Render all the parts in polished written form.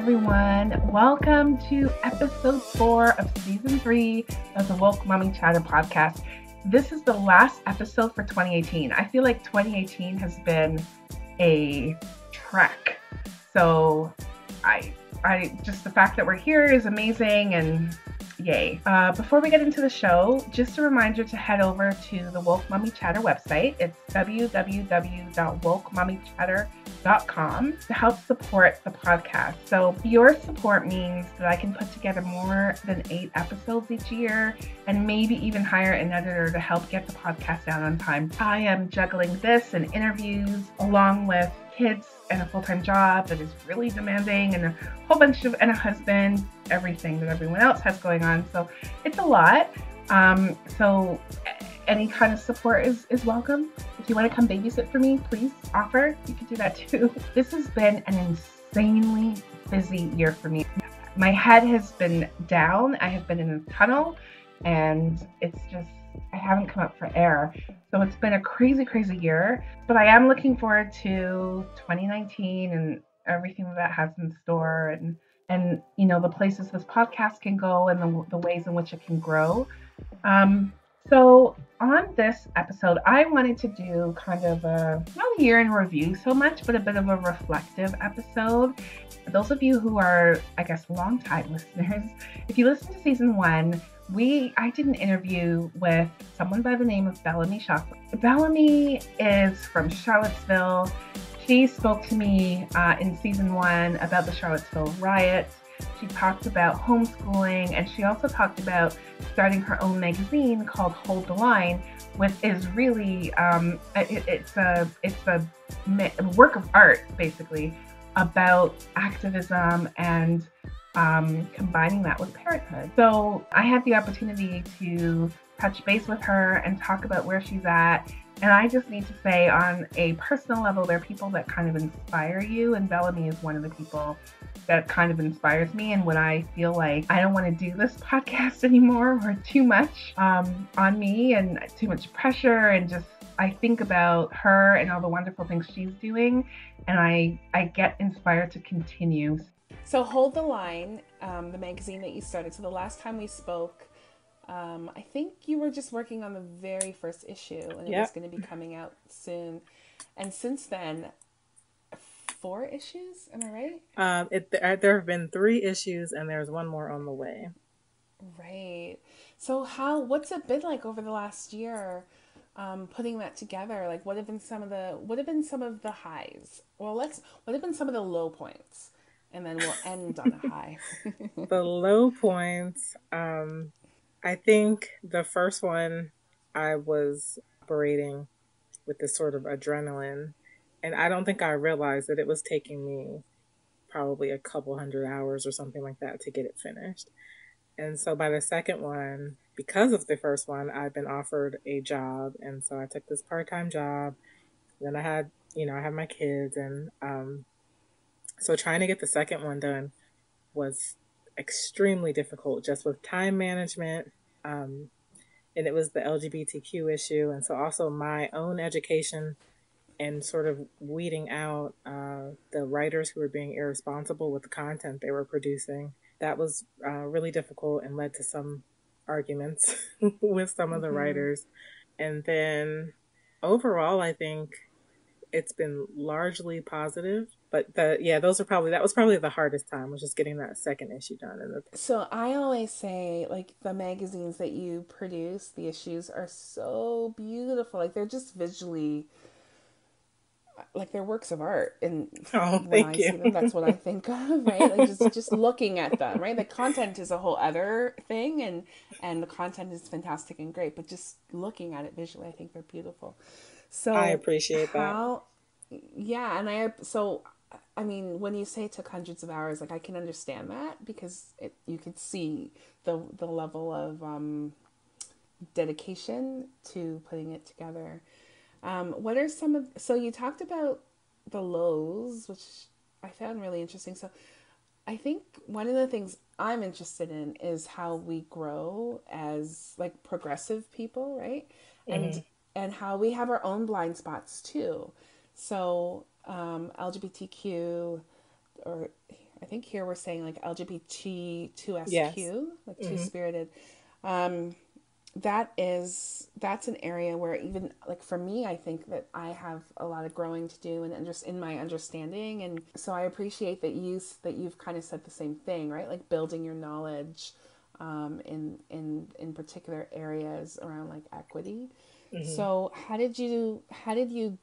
everyone. Welcome to episode 4 of season 3 of the Woke Mommy Chatter podcast. This is the last episode for 2018. I feel like 2018 has been a trek. So I just the fact that we're here is amazing and yay. Before we get into the show, just a reminder to head over to the Woke Mommy Chatter website. It's www.wokemommychatter.com to help support the podcast. So your support means that I can put together more than 8 episodes each year and maybe even hire an editor to help get the podcast out on time. I am juggling this and interviews along with kids and a full-time job that is really demanding and a whole bunch of, and a husband, everything that everyone else has going on. So it's a lot. So any kind of support is welcome. If you want to come babysit for me, please offer. You can do that too. This has been an insanely busy year for me. My head has been down. I have been in a tunnel and it's just, I haven't come up for air. So it's been a crazy, crazy year, but I am looking forward to 2019 and everything that has in store and you know, the places this podcast can go and the ways in which it can grow. So on this episode, I wanted to do kind of not a year in review so much, but a bit of a reflective episode. For those of you who are, I guess, long-time listeners, if you listen to season 1, I did an interview with someone by the name of Bellamy Shoffner. Bellamy is from Charlottesville. She spoke to me in season 1 about the Charlottesville riots. She talked about homeschooling, and she also talked about starting her own magazine called Hold the Line, which is really it's a work of art, basically, about activism and combining that with parenthood. So I had the opportunity to touch base with her and talk about where she's at. And I just need to say, on a personal level, there are people that kind of inspire you. And Bellamy is one of the people that kind of inspires me. And when I feel like I don't want to do this podcast anymore, or too much on me and too much pressure, and just I think about her and all the wonderful things she's doing, and I get inspired to continue. So Hold the Line, the magazine that you started. So the last time we spoke, I think you were just working on the very first issue, and it was going to be coming out soon. And since then, 4 issues, am I right? There have been 3 issues, and there's one more on the way. Right. So what's it been like over the last year, putting that together? Like, what have been some of the highs? Well, what have been some of the low points? And then we'll end on a high. The low points, I think the first one, I was operating with this sort of adrenaline, and I don't think I realized that it was taking me probably a couple 100 hours or something like that to get it finished. And so by the second one, because of the first one, I'd been offered a job, and so I took this part-time job. Then I had my kids, and so trying to get the second one done was extremely difficult, just with time management. And it was the LGBTQ issue. And so also my own education and sort of weeding out the writers who were being irresponsible with the content they were producing. That was really difficult and led to some arguments with some of the writers. And then overall, I think it's been largely positive, but that was probably the hardest time, was just getting that second issue done. So I always say, like, the magazines that you produce, the issues are so beautiful. Like, they're just visually, like, they're works of art. And when I see them, that's what I think of, right? Like, just looking at them, right? The content is a whole other thing, and the content is fantastic and great, but just looking at it visually, I think they're beautiful. So I appreciate that. Yeah, and I mean, when you say it took hundreds of hours, like, I can understand that, because you could see the level of dedication to putting it together. What are so you talked about the lows, which I found really interesting. So I think one of the things I'm interested in is how we grow as, like, progressive people, right? Mm-hmm. And how we have our own blind spots too. So LGBTQ, or I think here we're saying like Yes. LGBT2SQ, like two Hmm. spirited. That's an area where even like for me, I think that I have a lot of growing to do and just in my understanding. And so I appreciate that you've kind of said the same thing, right? Like building your knowledge in particular areas around like equity. Hmm. So how did you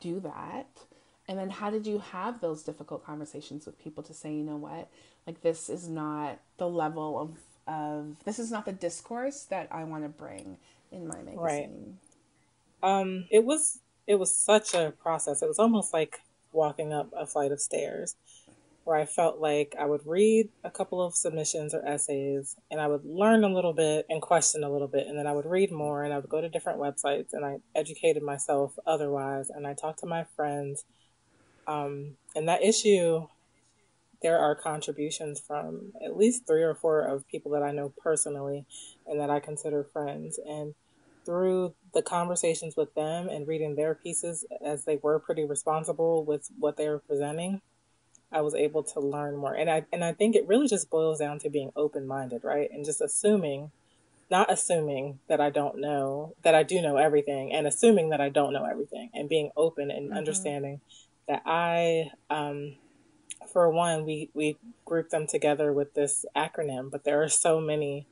do that? And then how did you have those difficult conversations with people to say, you know what, like this is not the level of this is not the discourse that I want to bring in my Right. magazine. It was such a process. It was almost like walking up a flight of stairs, where I felt like I would read a couple of submissions or essays and I would learn a little bit and question a little bit. And then I would read more and I would go to different websites and I educated myself otherwise. And I talked to my friends. And that issue, there are contributions from at least three or four of people that I know personally and that I consider friends. And through the conversations with them and reading their pieces, as they were pretty responsible with what they were presenting, I was able to learn more. And I think it really just boils down to being open minded, right? And just not assuming that I don't know, that I do know everything, and assuming that I don't know everything, and being open and Mm-hmm. understanding that for one, we group them together with this acronym, but there are so many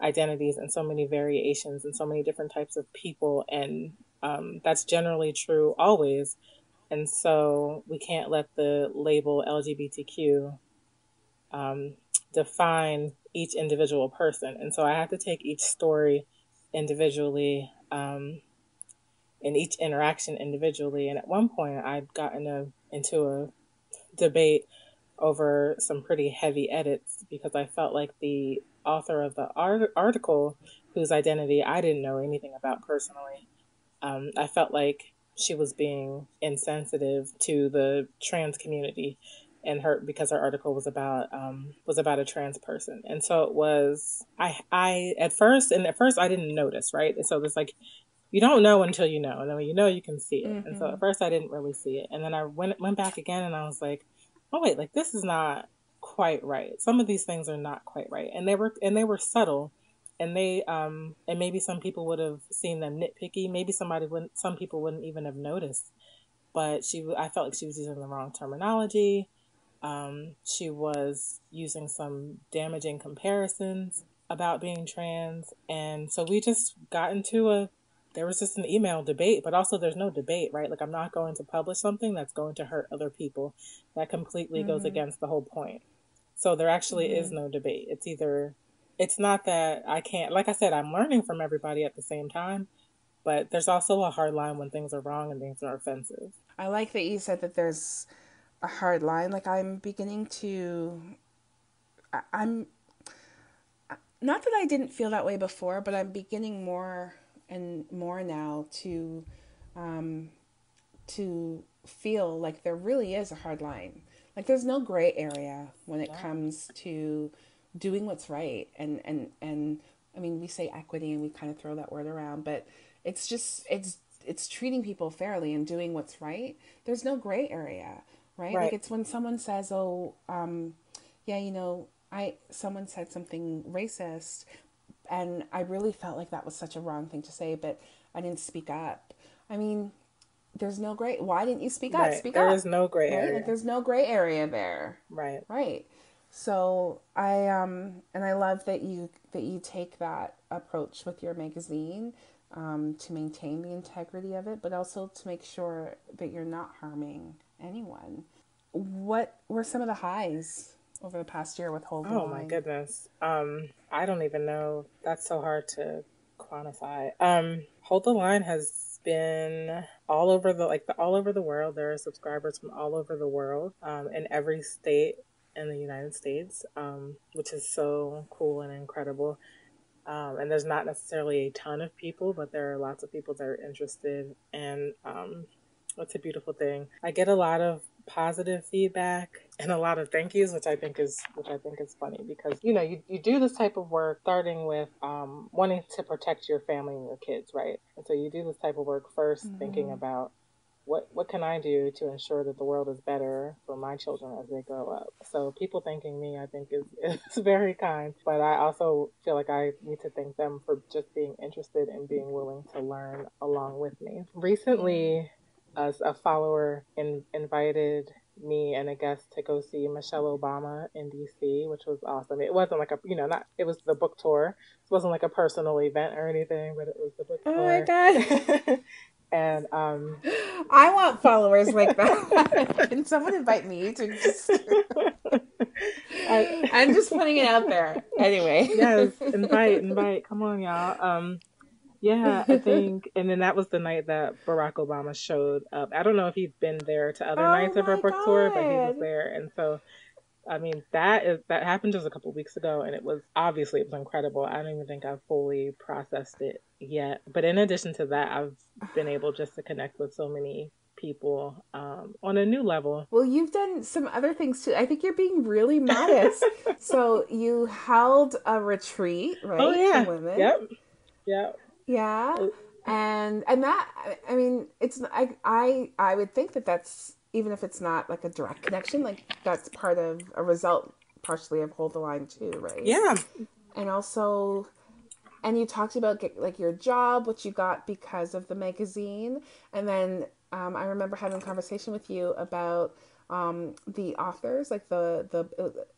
identities and so many variations and so many different types of people, and that's generally true always. And so we can't let the label LGBTQ um, define each individual person. And so I had to take each story individually, and each interaction individually. And at one point, I'd gotten into a debate over some pretty heavy edits because I felt like the author of the article, whose identity I didn't know anything about personally, I felt like she was being insensitive to the trans community, and her because her article was about a trans person, and so it was I at first I didn't notice, right, and so it's like you don't know until you know, and then when you know you can see it, and so Mm-hmm. at first I didn't really see it, and then I went back again and I was like, oh wait, like this is not quite right. Some of these things are not quite right, and they were subtle, and maybe some people would have seen them nitpicky. Maybe some people wouldn't even have noticed. But I felt like she was using the wrong terminology. She was using some damaging comparisons about being trans, and so we just got into a. There was just an email debate, but also there's no debate, right? Like I'm not going to publish something that's going to hurt other people. That completely goes Mm-hmm. against the whole point. So there actually is Mm-hmm. no debate. It's not that I can't, like I said, I'm learning from everybody at the same time, but there's also a hard line when things are wrong and things are offensive. I like that you said that there's a hard line. Like I'm beginning to, I'm not that I didn't feel that way before, but I'm beginning more and more now um, to feel like there really is a hard line. Like there's no gray area when it No. comes to doing what's right. And I mean, we say equity and we kind of throw that word around, but it's just it's treating people fairly and doing what's right. There's no gray area, right? Like Right. it's when someone says, "Oh, yeah, you know, I someone said something racist," and I really felt like that was such a wrong thing to say, but I didn't speak up. I mean, there's no gray. Why didn't you speak up? Right. Speak There is up, no gray right? Like area. there's no gray area there, Right. right? So I and I love that you take that approach with your magazine to maintain the integrity of it, but also to make sure that you're not harming anyone. What were some of the highs over the past year with Hold the Oh my Line? goodness. I don't even know. That's so hard to quantify. Hold the Line has been all over the world. There are subscribers from all over the world, in every state in the United States, which is so cool and incredible. And there's not necessarily a ton of people, but there are lots of people that are interested, and it's a beautiful thing. I get a lot of positive feedback and a lot of thank yous, which I think is funny because you do this type of work starting with wanting to protect your family and your kids, right? And so you do this type of work first, thinking Mm-hmm. about what can I do to ensure that the world is better for my children as they grow up? So people thanking me, I think, is very kind. But I also feel like I need to thank them for just being interested and being willing to learn along with me. Recently, as a follower invited me and a guest to go see Michelle Obama in DC, which was awesome. It wasn't like a, not, it was the book tour. It wasn't like a personal event or anything, but it was the book Oh tour. my God. And I want followers like that. Can someone invite me to just I'm just putting it out there. Anyway. Yes, invite. Come on, y'all. Yeah, I think, and then that was the night that Barack Obama showed up. I don't know if he's been there to other Oh nights of our my book tour, but he was God. there. And so, I mean, that happened just a couple weeks ago, and it was incredible. I don't even think I've fully processed it yet. But in addition to that, I've been able just to connect with so many people on a new level. Well, you've done some other things too. I think you're being really modest. So you held a retreat, right? Oh yeah, For women. yep. Yeah. And that, I mean, it's, I would think that that's, even if it's not like a direct connection, like that's part of a result, partially of Hold the Line too, right? Yeah. And also, and you talked about like your job, which you got because of the magazine. And then I remember having a conversation with you about the authors, like the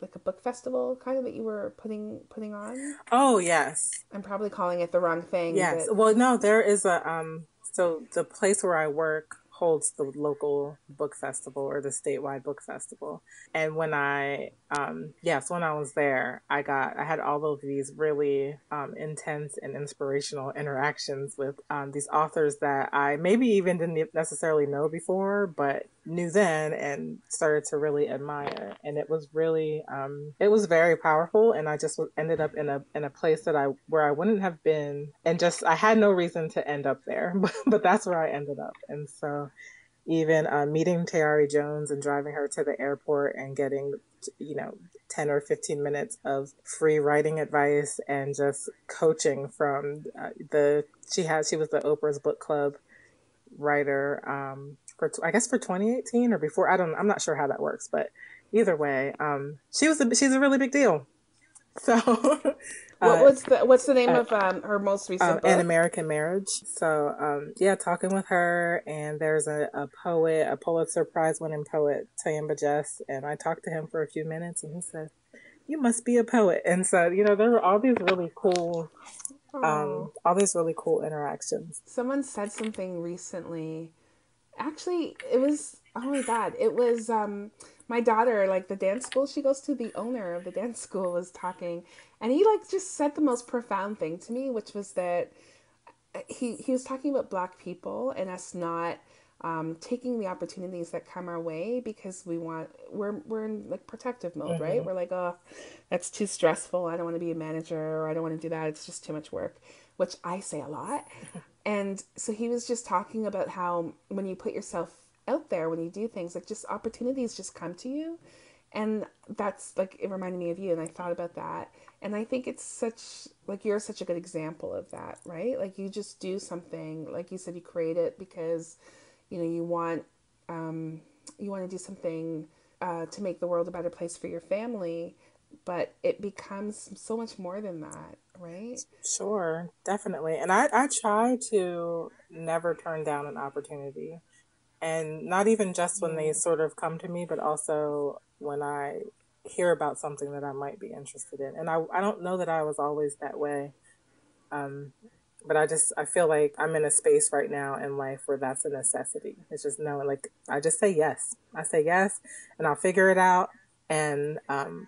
like a book festival kind of that you were putting on. Oh yes. I'm probably calling it the wrong thing. Yes. But Well, no, there is a so the place where I work holds the local book festival or the statewide book festival. And when when I was there, I had all of these really intense and inspirational interactions with these authors that I maybe even didn't necessarily know before, but knew then and started to really admire. And it was really it was very powerful, and I just ended up in a place where I wouldn't have been, and just I had no reason to end up there, but that's where I ended up. And so even meeting Tayari Jones and driving her to the airport and getting 10 or 15 minutes of free writing advice and just coaching from she was the Oprah's book club writer for 2018 or before. I'm not sure how that works, but either way, she's a really big deal. So what's the name of her most recent book? An American Marriage. So talking with her, and there's a poet, a Pulitzer Prize winning poet, Tayamba Jess, and I talked to him for a few minutes, and he said, "You must be a poet." And so there were all these really cool interactions. Someone said something recently. Actually, it was, oh my God, it was my daughter, like the dance school she goes to, the owner of the dance school was talking, and he like just said the most profound thing to me, which was that he was talking about Black people and us not taking the opportunities that come our way because we're in like protective mode, mm-hmm. right? We're like, oh, that's too stressful. I don't want to be a manager, or I don't want to do that. It's just too much work, which I say a lot. And so he was just talking about how when you put yourself out there, when you do things, like just opportunities just come to you. And that's like, it reminded me of you. And I thought about that. And I think it's you're such a good example of that, right? Like you just do something, like you said, you create it because, you want to do something to make the world a better place for your family, but it becomes so much more than that, right? Sure, definitely. And I try to never turn down an opportunity, and not even just when they sort of come to me, but also when I hear about something that I might be interested in. And I don't know that I was always that way. But I feel like I'm in a space right now in life where that's a necessity. It's just knowing, like, I just say yes. I say yes, and I'll figure it out, and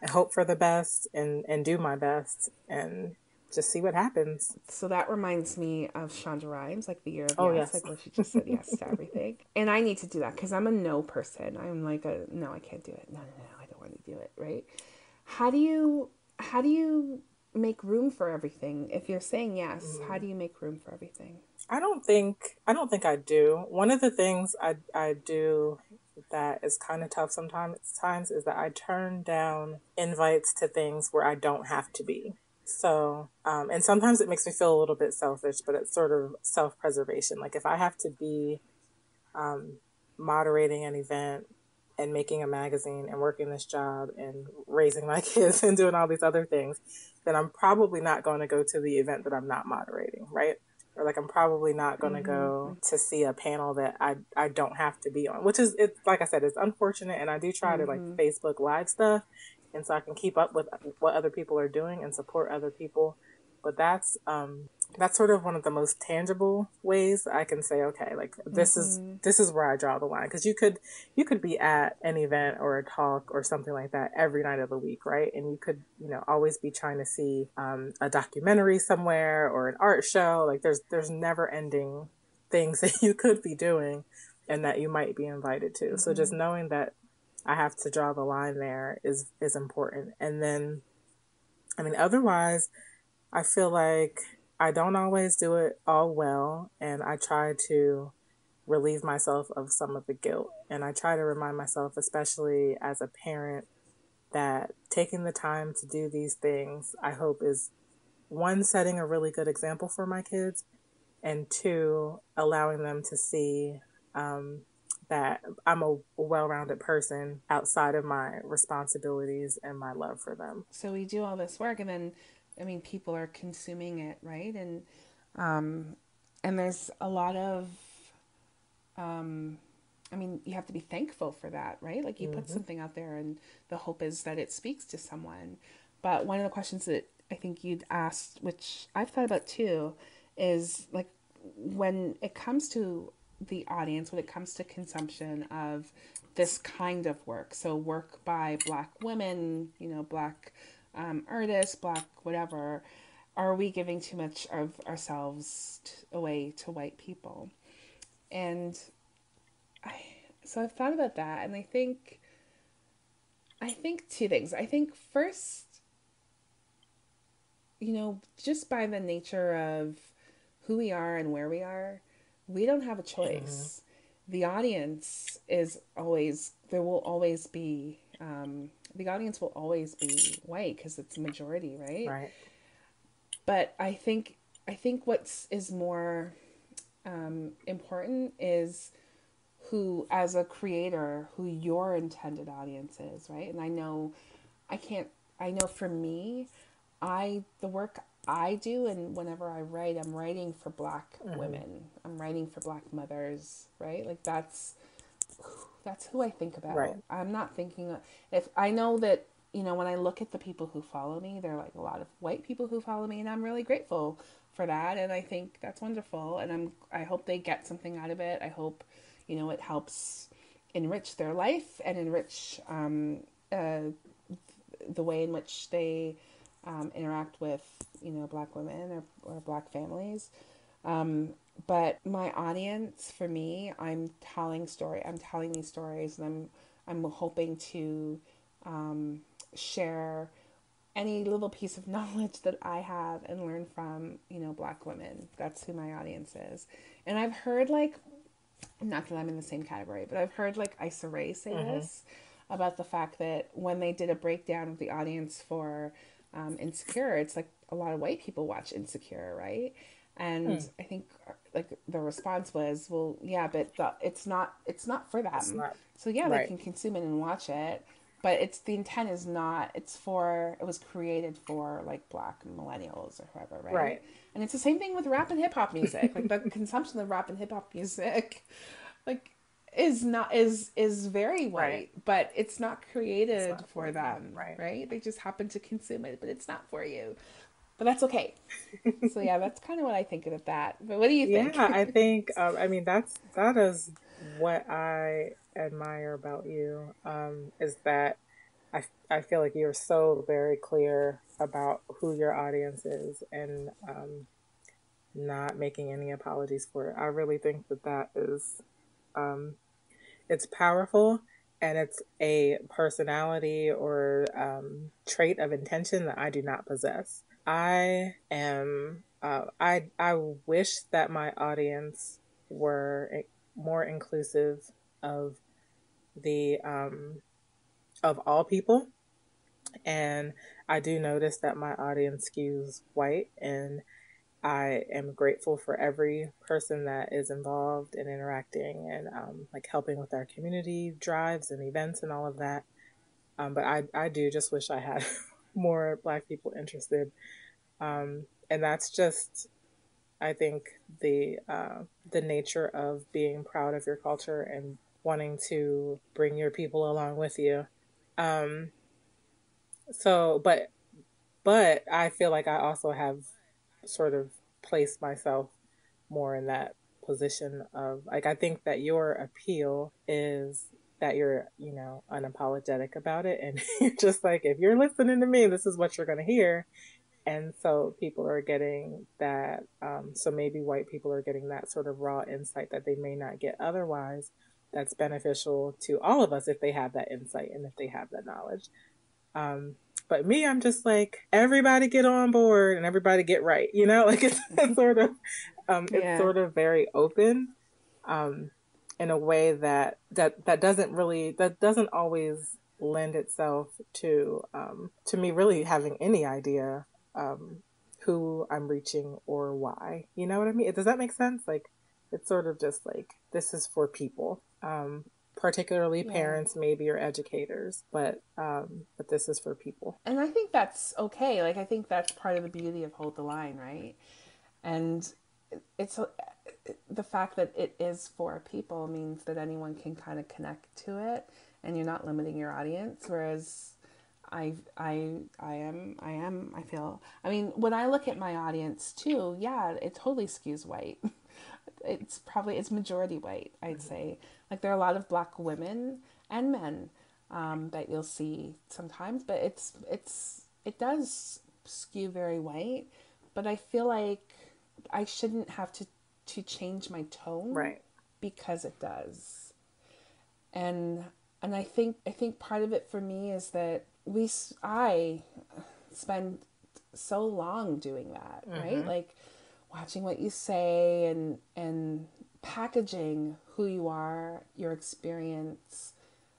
hope for the best, and do my best, and just see what happens. So that reminds me of Shonda Rhimes, like the year of yes. Like where she just said yes to everything. And I need to do that because I'm a no person. I'm like no, I can't do it. No, I don't want to do it. Right? How do you make room for everything? If you're saying yes, how do you make room for everything? I don't think I do. One of the things I do that is kind of tough sometimes is that I turn down invites to things where I don't have to be. So, and sometimes it makes me feel a little bit selfish, but it's sort of self-preservation. Like if I have to be moderating an event and making a magazine and working this job and raising my kids and doing all these other things, then I'm probably not going to go to the event that I'm not moderating, right? Or like I'm probably not going to go to see a panel that I don't have to be on, which is, it's like I said, it's unfortunate. And I do try to like Facebook Live stuff, and so I can keep up with what other people are doing and support other people. But that's sort of one of the most tangible ways I can say, okay, like this is where I draw the line. Because you could be at an event or a talk or something like that every night of the week, right? And you could, always be trying to see a documentary somewhere or an art show. Like there's never ending things that you could be doing and that you might be invited to. So just knowing that I have to draw the line there is important. And then, I mean, otherwise, I feel like I don't always do it all well, and I try to relieve myself of some of the guilt. And I try to remind myself, especially as a parent, that taking the time to do these things, I hope, is one, setting a really good example for my kids, and two, allowing them to see that I'm a well-rounded person outside of my responsibilities and my love for them. So we do all this work, and then, I mean, people are consuming it, right? And there's a lot of, I mean, you have to be thankful for that, right? Like you put something out there, and the hope is that it speaks to someone. But one of the questions that I think you'd asked, which I've thought about too, is like when it comes to the audience, when it comes to consumption of this kind of work, so work by Black women, Black artists, Black whatever, are we giving too much of ourselves away to white people? And so I've thought about that, and I think two things. I think first, just by the nature of who we are and where we are, we don't have a choice. The audience is always, there will always be, the audience will always be white because it's a majority, right? Right. But I think is more important is who, as a creator, who your intended audience is, right? And I know for me, the work I do, and whenever I write, I'm writing for Black women. I'm writing for Black mothers, right? Like that's who I think about. Right. I'm not thinking, if I know that, when I look at the people who follow me, there are like a lot of white people who follow me, and I'm really grateful for that. And I think that's wonderful. And I hope they get something out of it. I hope, it helps enrich their life and enrich the way in which they interact with, Black women or Black families. But my audience, for me, I'm telling these stories, and I'm hoping to share any little piece of knowledge that I have and learn from, Black women. That's who my audience is. And I've heard, like, not that I'm in the same category, but I've heard like Issa Rae say this about the fact that when they did a breakdown of the audience for Insecure, it's like a lot of white people watch Insecure, right? And I think like the response was, well, yeah, but it's not for them. So yeah, right. They can consume it and watch it, but the intent is not. It was created for like Black millennials or whoever, right? Right. And it's the same thing with rap and hip hop music. Like the consumption of rap and hip hop music, like is very white, right. But it's not created for them, right? They just happen to consume it, but it's not for you. But that's okay. So yeah, that's kind of what I think of that. But what do you think? Yeah, I think I mean that is what I admire about you. Is that I feel like you're so very clear about who your audience is, and not making any apologies for it. I really think that is it's powerful, and it's a personality or trait of intention that I do not possess. I am I wish that my audience were more inclusive of the of all people, and I do notice that my audience skews white, and I am grateful for every person that is involved in interacting and like helping with our community drives and events and all of that. But I do just wish I had more Black people interested. And that's just, I think, the nature of being proud of your culture and wanting to bring your people along with you. Um, so, but I feel like I also have sort of placed myself more in that position of like, I think that your appeal is that you're, you know, unapologetic about it. And you're just like, if you're listening to me, this is what you're going to hear. And so people are getting that. So maybe white people are getting that sort of raw insight that they may not get otherwise. That's beneficial to all of us if they have that insight and if they have that knowledge. But me, I'm just like, everybody get on board and everybody get right. You know, like it's sort of, it's sort of very open, in a way that doesn't always lend itself to me really having any idea, who I'm reaching or why. You know what I mean? Does that make sense? Like, it's sort of just like, this is for people. Particularly parents, maybe, or educators, but this is for people. And I think that's okay. Like, I think that's part of the beauty of Hold the Line, right? And it's the fact that it is for people means that anyone can kind of connect to it, and you're not limiting your audience. Whereas I feel, I mean, when I look at my audience too, yeah, it totally skews white. It's majority white, I'd say. Like, there are a lot of Black women and men that you'll see sometimes, but it does skew very white. But I feel like I shouldn't have to change my tone, right? Because it does. And I think part of it for me is that I spend so long doing that, right? Like, watching what you say and packaging who you are, your experience,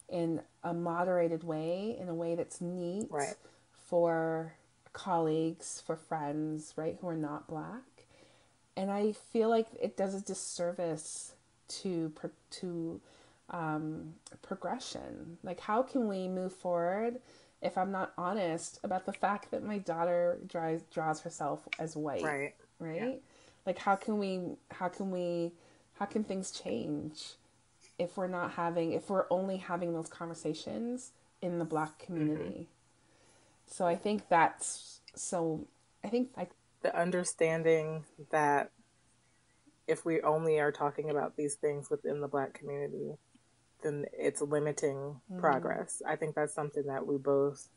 in a moderated way, in a way that's neat, right, for colleagues, for friends, right, who are not Black. And I feel like it does a disservice to progression. Like, how can we move forward if I'm not honest about the fact that my daughter draws herself as white? Right. Yeah. Like, how can things change if we're only having those conversations in the Black community? So I think the understanding that if we only are talking about these things within the Black community, then it's limiting progress. I think that's something that we both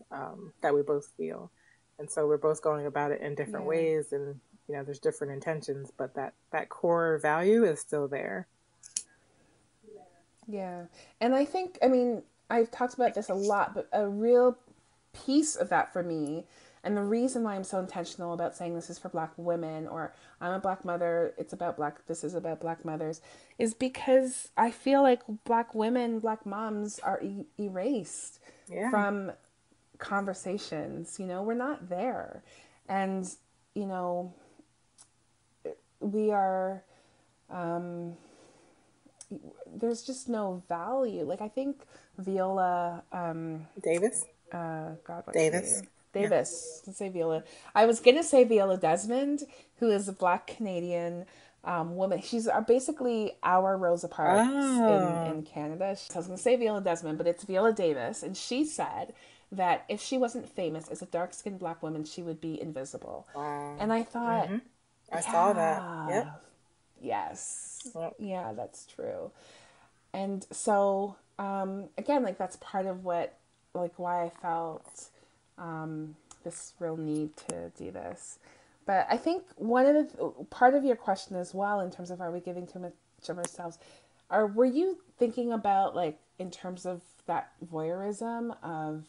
feel. And so we're both going about it in different ways, and you know, there's different intentions, but that core value is still there. Yeah. And I think, I mean, I've talked about this a lot, but a real piece of that for me, and the reason why I'm so intentional about saying this is for Black women, or I'm a Black mother, this is about Black mothers, is because I feel like Black women, Black moms are erased from conversations. You know, we're not there. And, you know, we are, there's just no value. Like, I think Viola Davis. Davis. Let's say Viola. I was gonna say Viola Desmond, who is a Black Canadian woman. She's basically our Rosa Parks in Canada. So I was gonna say Viola Desmond, but it's Viola Davis, and she said that if she wasn't famous as a dark-skinned Black woman, she would be invisible. Wow. And I thought, I saw that. Yep. Yes. Yep. Yeah, that's true. And so, again, like, that's part of why I felt this real need to do this. But I think part of your question as well, in terms of, are we giving too much of ourselves, were you thinking about, like, in terms of that voyeurism of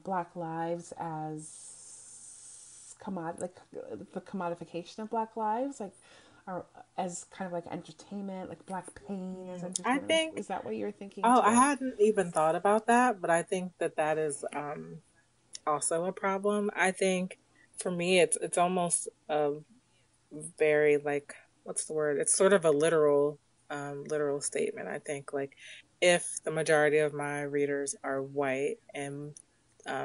Black lives as the commodification of Black lives, like, or as kind of like entertainment, like Black pain as entertainment? I think, is that what you're thinking? Oh, too? I hadn't even thought about that, but I think that is also a problem. I think for me, it's almost very like, what's the word? It's sort of a literal statement. I think like if the majority of my readers are white and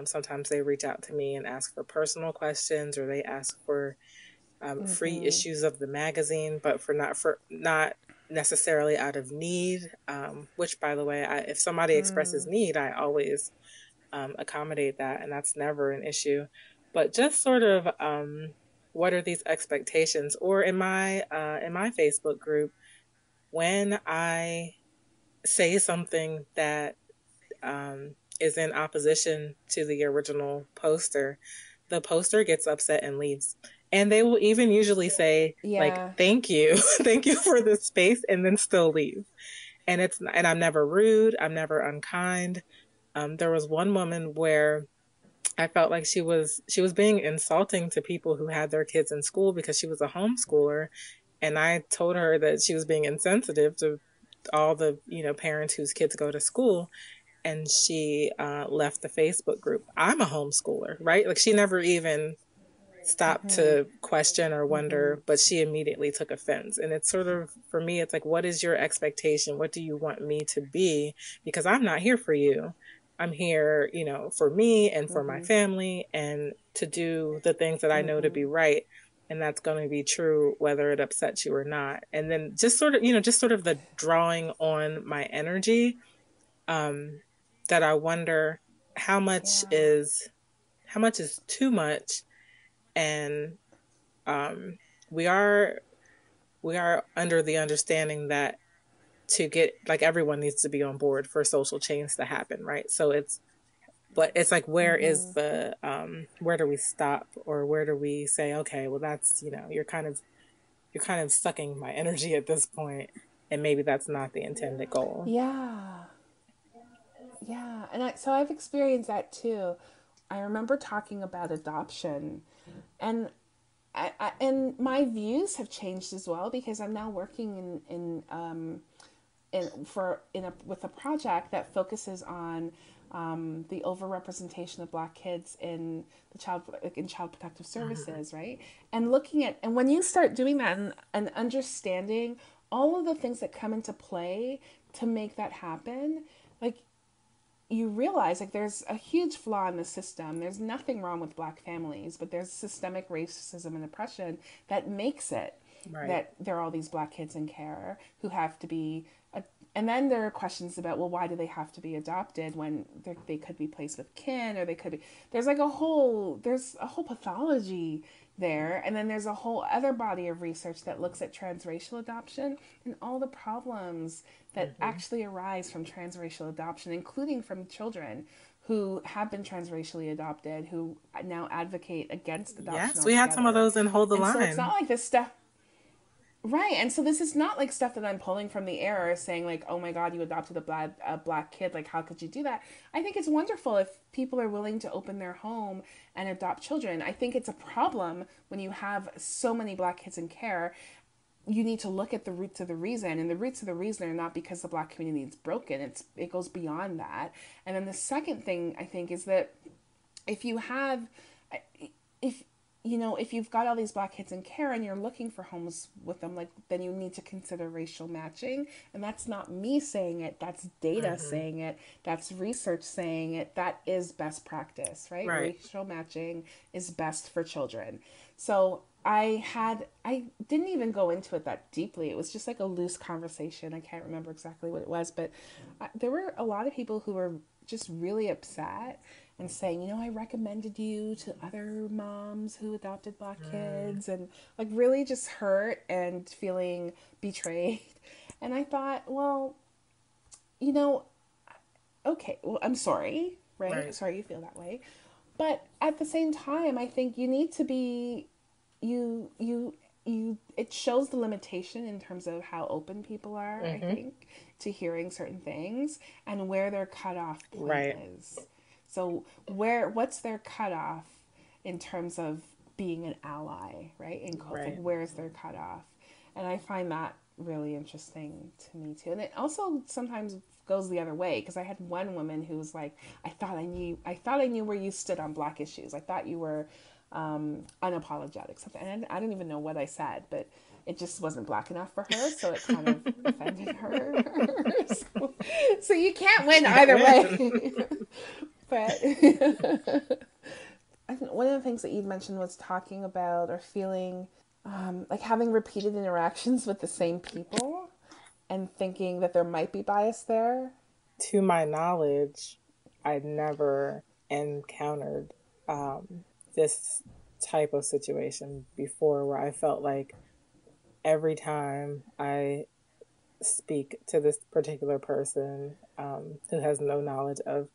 sometimes they reach out to me and ask for personal questions or they ask for free Mm-hmm. issues of the magazine, but for not necessarily out of need. Which, by the way, if somebody expresses Mm. need, I always accommodate that, and that's never an issue. But just sort of, what are these expectations? Or in my Facebook group, when I say something that is in opposition to the original poster, the poster gets upset and leaves. And they will even usually say, like, Yeah. thank you, thank you for this space, and then still leave. And I'm never rude, I'm never unkind. There was one woman where I felt like she was being insulting to people who had their kids in school because she was a homeschooler, and I told her that she was being insensitive to all the parents whose kids go to school, and she left the Facebook group. I'm a homeschooler, right? Like she never even stopped Mm-hmm. to question or Mm-hmm. wonder, but she immediately took offense. And it's sort of, for me, it's like, what is your expectation? What do you want me to be? Because I'm not here for you. I'm here, for me and for my Mm-hmm. family and to do the things that I know to be Mm-hmm. right. And that's going to be true whether it upsets you or not. And then just sort of the drawing on my energy, um, that I wonder how much Yeah. is how much is too much. And um, we are we are under the understanding that to get, like, everyone needs to be on board for social change to happen, right? So it's like, Mm-hmm. where do we stop, or where do we say, okay, well, that's, you're kind of sucking my energy at this point, and maybe that's not the intended goal. Yeah. Yeah. So I've experienced that too. I remember talking about adoption, and and my views have changed as well because I'm now working with a project that focuses on the overrepresentation of Black kids in child protective Mhm. services, right? And looking at, and when you start doing that and understanding all of the things that come into play to make that happen, like you realize like there's a huge flaw in the system. There's nothing wrong with Black families, but there's systemic racism and oppression that makes it Right. that there are all these Black kids in care who have to be and then there are questions about, well, why do they have to be adopted when they could be placed with kin, or they could be, there's a whole pathology there. And then there's a whole other body of research that looks at transracial adoption and all the problems that Hmm. actually arise from transracial adoption, including from children who have been transracially adopted, who now advocate against adoption Yes, we had some of altogether. those in Hold the And so it's not Line. like this stuff. Right, and so this is not like stuff that I'm pulling from the air, saying like, "Oh my God, you adopted a black kid. Like, how could you do that?" I think it's wonderful if people are willing to open their home and adopt children. I think it's a problem when you have so many Black kids in care. You need to look at the roots of the reason, and the roots of the reason are not because the Black community is broken. It goes beyond that. And then the second thing I think is that if you have if if you've got all these Black kids in care and you're looking for homes with them, like, then you need to consider racial matching. And that's not me saying it, that's data Hmm. saying it, that's research saying it. That is best practice, right? Right. Racial matching is best for children. So I didn't even go into it that deeply. It was just like a loose conversation. I can't remember exactly what it was, but there were a lot of people who were just really upset and saying, I recommended you to other moms who adopted Black Mm. kids, and like really just hurt and feeling betrayed. And I thought, well, you know, okay, well, I'm sorry, right? Right. Sorry you feel that way. But at the same time, I think you need to be, it shows the limitation in terms of how open people are, I Hmm. think, to hearing certain things and where their cutoff point Right. is. So what's their cutoff in terms of being an ally, right? In quotes, like Right. where's their cutoff? And I find that really interesting to me too. And it also sometimes goes the other way because I had one woman who was like, I thought I knew where you stood on Black issues. I thought you were unapologetic something. And I don't even know what I said, but it just wasn't black enough for her, so it kind of offended her. So you can't win either way. But I think one of the things that you mentioned was talking about or feeling like having repeated interactions with the same people and thinking that there might be bias there. To my knowledge, I never encountered this type of situation before where I felt like every time I speak to this particular person who has no knowledge of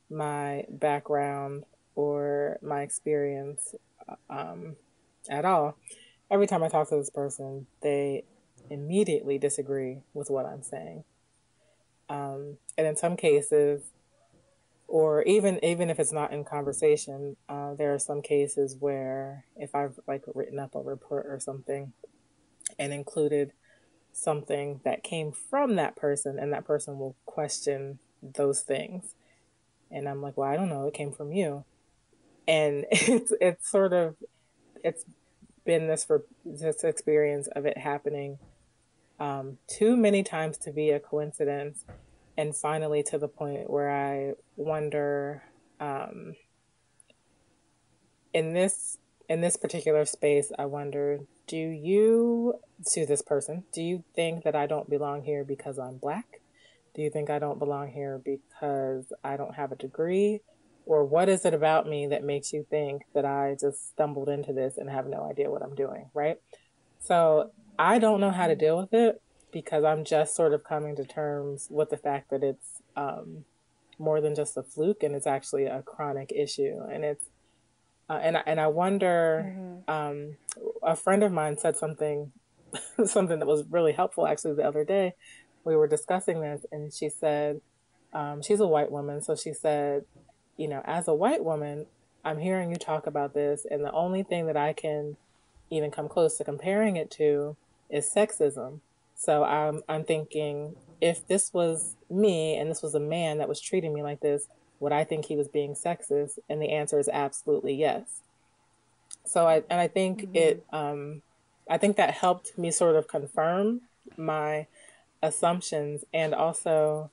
my background or my experience at all, every time I talk to this person, they immediately disagree with what I'm saying. And in some cases, or even if it's not in conversation, there are some cases where if I've like written up a report or something and included something that came from that person, and that person will question those things, and I'm like, well, I don't know, it came from you. And it's been this experience of it happening too many times to be a coincidence, and finally to the point where I wonder, in this particular space, I wonder, to this person, do you think that I don't belong here because I'm Black? Do you think I don't belong here because I don't have a degree? Or what is it about me that makes you think that I just stumbled into this and have no idea what I'm doing, right? So I don't know how to deal with it because I'm just sort of coming to terms with the fact that it's more than just a fluke, and it's actually a chronic issue. And it's and I wonder. A friend of mine said something something that was really helpful actually the other day. We were discussing this, and she said, she's a white woman, so she said, as a white woman, I'm hearing you talk about this, and the only thing that I can even come close to comparing it to is sexism. So I'm thinking, if this was me and this was a man that was treating me like this, would I think he was being sexist? And the answer is absolutely yes. So I think I think that helped me sort of confirm my assumptions, and also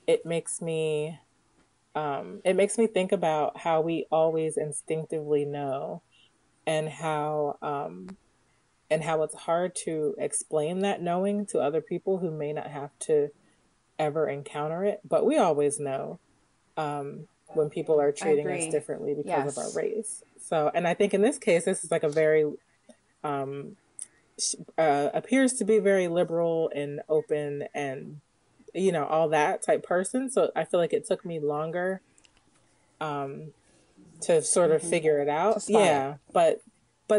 it makes me think about how we always instinctively know, and how it's hard to explain that knowing to other people who may not have to ever encounter it, but we always know when people are treating us differently because of our race. So, and I think in this case, this is like a very appears to be very liberal and open and all that type person. So I feel like it took me longer to sort of figure it out. Yeah, but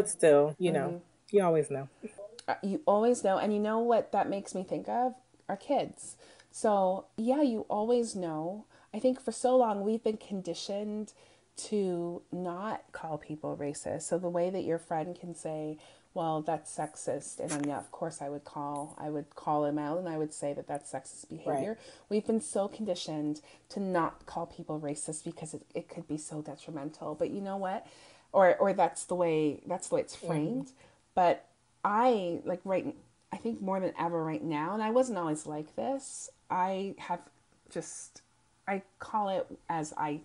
still, you always know. You always know. And you know what that makes me think of? Our kids. So, yeah, you always know. I think for so long we've been conditioned to not call people racist. So the way that your friend can say, well, that's sexist, and then, yeah, of course I would call him out, and I would say that that's sexist behavior. Right. We've been so conditioned to not call people racist because it could be so detrimental. But you know what? Or that's the way it's framed. But I think more than ever right now, and I wasn't always like this, I call it as I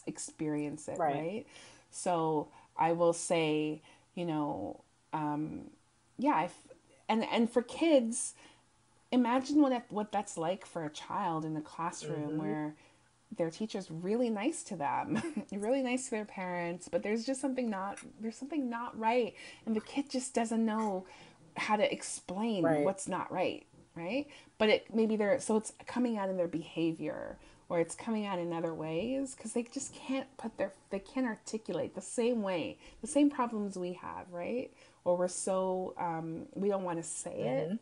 experience it, right? So I will say, and for kids, imagine what that's like for a child in a classroom where their teacher's really nice to them, really nice to their parents, but there's something not right, and the kid just doesn't know how to explain what's not right, But it's coming out in their behavior, or it's coming out in other ways, because they just can't articulate the same problems we have, right? Or we're so we don't want to say it.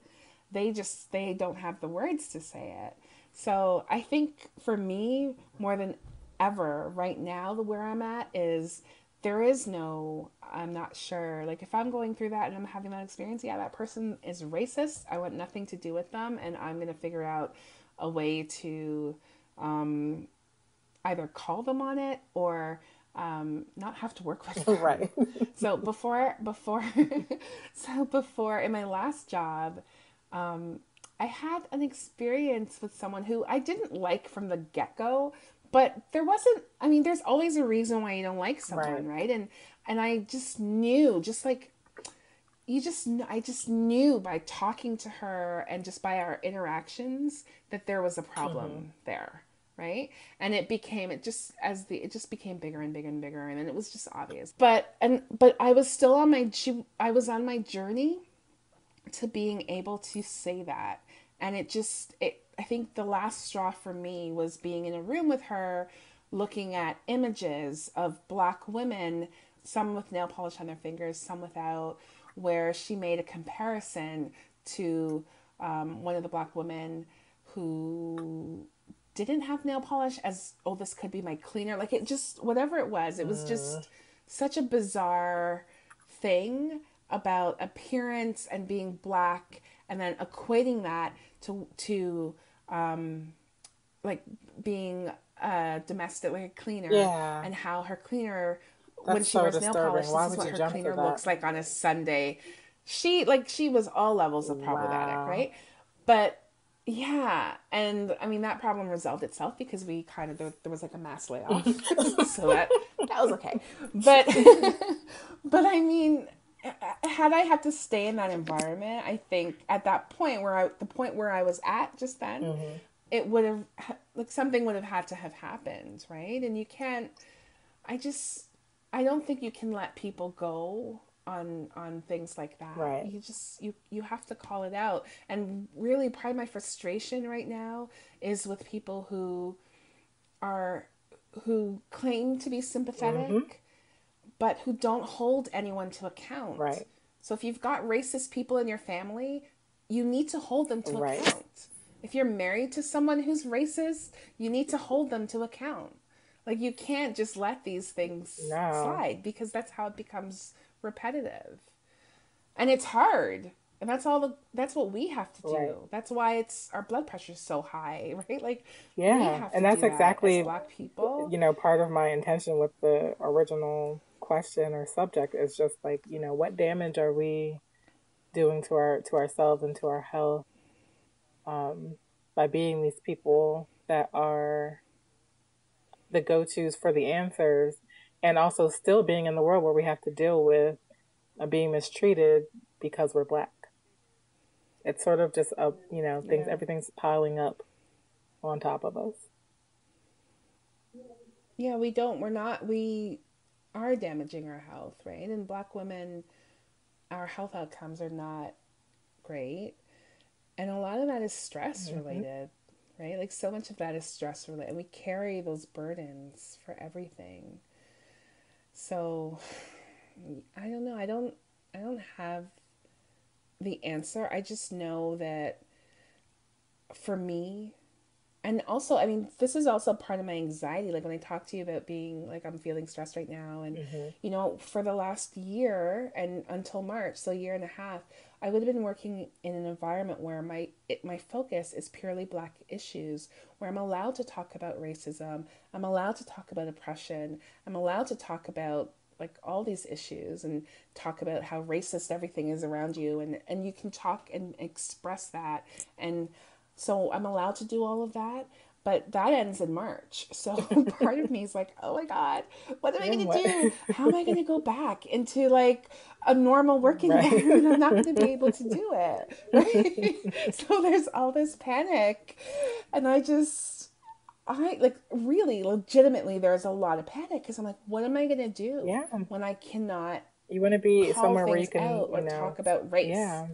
They don't have the words to say it. So I think for me, more than ever right now, where I'm at is there is no, I'm not sure. Like if I'm going through that and I'm having that experience, yeah, that person is racist. I want nothing to do with them. And I'm going to figure out a way to either call them on it or not have to work with her. Right. So before in my last job, I had an experience with someone who I didn't like from the get-go, but there's always a reason why you don't like someone, right? And I just knew, I just knew by talking to her and just by our interactions that there was a problem there, right? And it just became bigger and bigger and bigger, and then it was just obvious. But I was still on my journey to being able to say that. And I think the last straw for me was being in a room with her, looking at images of Black women, some with nail polish on their fingers, some without, where she made a comparison to one of the Black women who didn't have nail polish as, oh, this could be my cleaner. Like, it just, whatever it was just such a bizarre thing about appearance and being Black, and then equating that to like being a domestic, like a cleaner, and how her cleaner, when she wears nail polish, this is what her cleaner looks like on a Sunday. She was all levels of problematic, right? But yeah, and I mean, that problem resolved itself because we kind of, there was like a mass layoff. So that was okay. But I mean, had I had to stay in that environment, I think at that point the point where I was at just then, it would have, like, something would have had to have happened, right? And you can't, I don't think you can let people go on things like that. Right. You have to call it out. And really, part of my frustration right now is with people who claim to be sympathetic, but who don't hold anyone to account. Right. So if you've got racist people in your family, you need to hold them to account. If you're married to someone who's racist, you need to hold them to account. Like, you can't just let these things slide, because that's how it becomes repetitive. And it's hard. And that's what we have to do. Right. That's why our blood pressure is so high, right? Like, and that's exactly, as Black people. Part of my intention with the original question or subject is just like, what damage are we doing to ourselves and to our health by being these people that are the go-tos for the answers, and also still being in the world where we have to deal with being mistreated because we're Black. It's sort of just everything's piling up on top of us. Yeah, we are damaging our health, right? And Black women, our health outcomes are not great. And a lot of that is stress related, right? Like, so much of that is stress related, and we carry those burdens for everything. So I don't know. I don't have the answer. I just know that for me, and also, I mean, this is also part of my anxiety. Like, when I talk to you about being like, I'm feeling stressed right now, and for the last year and until March, so a year and a half, I would have been working in an environment where my focus is purely Black issues, where I'm allowed to talk about racism, I'm allowed to talk about oppression, I'm allowed to talk about like all these issues, and talk about how racist everything is around you, and you can talk and express that. And so I'm allowed to do all of that, but that ends in March. So part of me is like, oh my God, what am I going to do? How am I going to go back into like a normal working environment? I'm not going to be able to do it. Right? So there's all this panic. And really legitimately, there's a lot of panic, because I'm like, what am I going to do when I cannot You want to be somewhere where you can or talk about race. Yeah.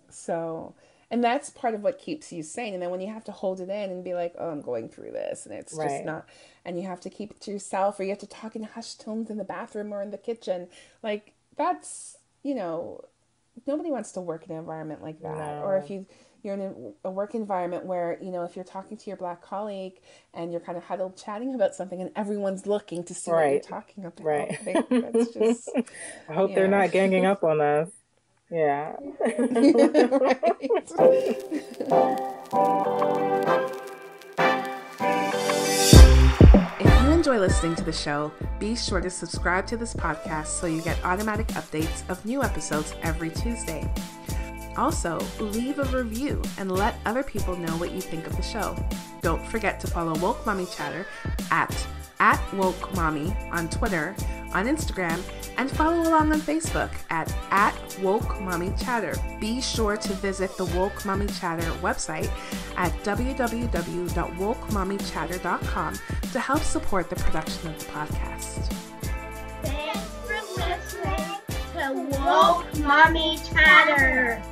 So, and that's part of what keeps you sane. And then when you have to hold it in and be like, oh, I'm going through this, and it's just not, and you have to keep it to yourself, or you have to talk in hushed tones in the bathroom or in the kitchen. Like, that's, nobody wants to work in an environment like that. No. Or if you're in a work environment where, if you're talking to your Black colleague and you're kind of huddled chatting about something and everyone's looking to see what you're talking about. Right. That's just, I hope they're not ganging up on us. Yeah. If you enjoyed enjoy listening to the show, be sure to subscribe to this podcast so you get automatic updates of new episodes every Tuesday. Also, leave a review and let other people know what you think of the show. Don't forget to follow Woke Mommy Chatter at Woke Mommy on Twitter, on Instagram, and follow along on Facebook at Woke Mommy Chatter. Be sure to visit the Woke Mommy Chatter website at www.wokemommychatter.com to help support the production of the podcast. Thanks for listening to Woke Mommy Chatter.